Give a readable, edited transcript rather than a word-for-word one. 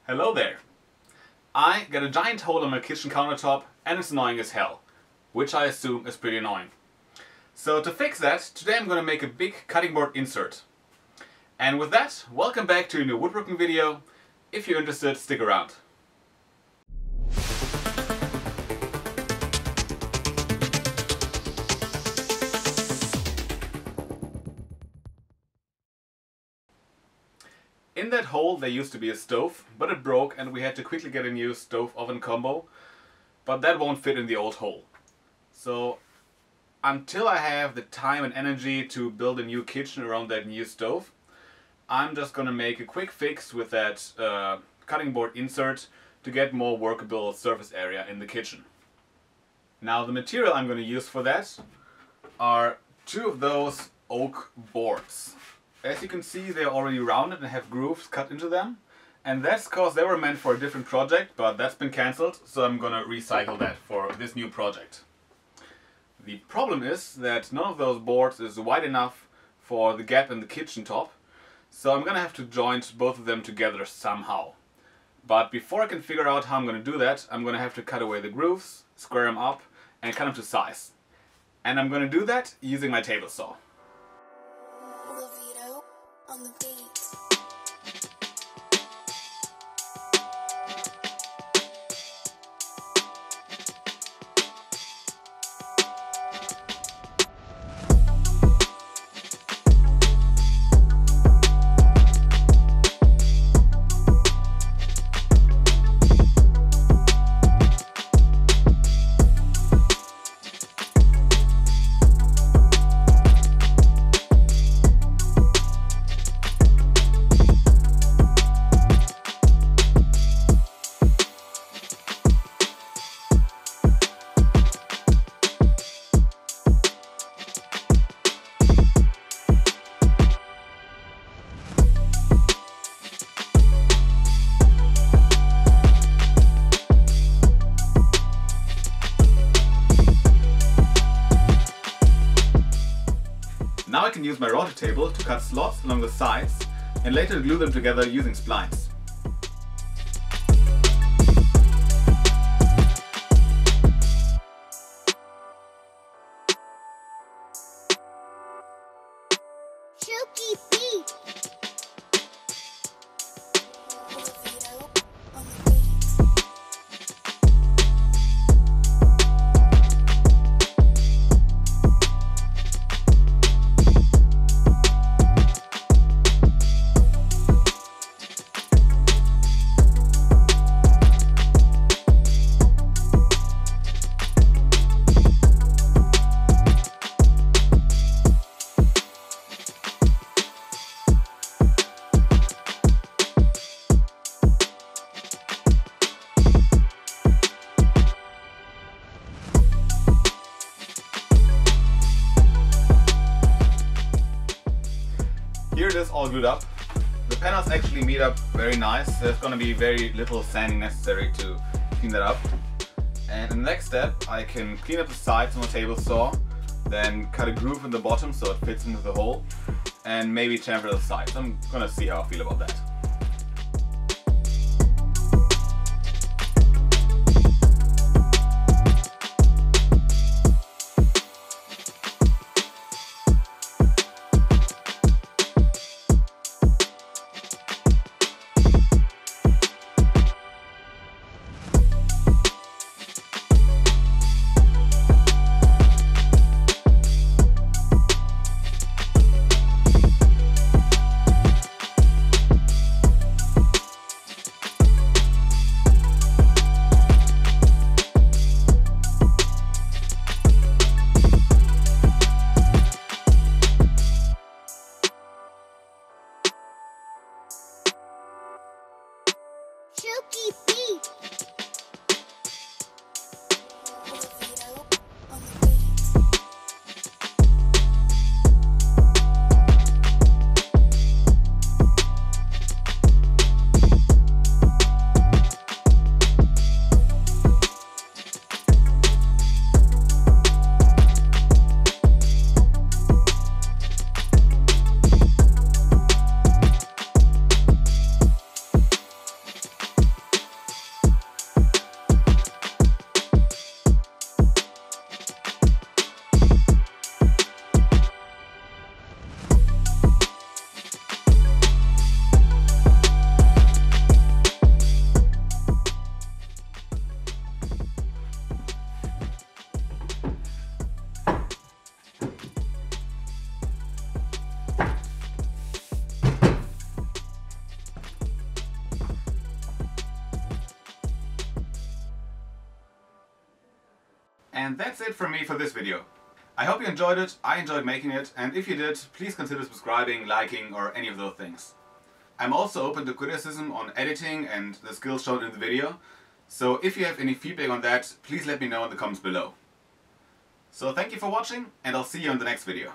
Hello there! I got a giant hole on my kitchen countertop and it's annoying as hell, which I assume is pretty annoying. So to fix that, today I'm going to make a big cutting board insert. And with that, welcome back to a new woodworking video. If you're interested, stick around. In that hole there used to be a stove, but it broke and we had to quickly get a new stove oven combo, but that won't fit in the old hole. So until I have the time and energy to build a new kitchen around that new stove, I'm just gonna make a quick fix with that cutting board insert to get more workable surface area in the kitchen. Now the material I'm gonna use for that are two of those oak boards. As you can see, they're already rounded and have grooves cut into them. And that's because they were meant for a different project, but that's been cancelled, so I'm gonna recycle that for this new project. The problem is that none of those boards is wide enough for the gap in the kitchen top, so I'm gonna have to joint both of them together somehow. But before I can figure out how I'm gonna do that, I'm gonna have to cut away the grooves, square them up, and cut them to size. And I'm gonna do that using my table saw. On the beat. Now I can use my router table to cut slots along the sides and later glue them together using splines. Chooky beat. Here it is all glued up. The panels actually meet up very nice. There's going to be very little sanding necessary to clean that up. And in the next step I can clean up the sides on the table saw, then cut a groove in the bottom so it fits into the hole, and maybe chamfer the sides. I'm going to see how I feel about that. Chooky beat. And that's it from me for this video. I hope you enjoyed it, I enjoyed making it, and if you did, please consider subscribing, liking, or any of those things. I'm also open to criticism on editing and the skills shown in the video, so if you have any feedback on that, please let me know in the comments below. So thank you for watching, and I'll see you in the next video.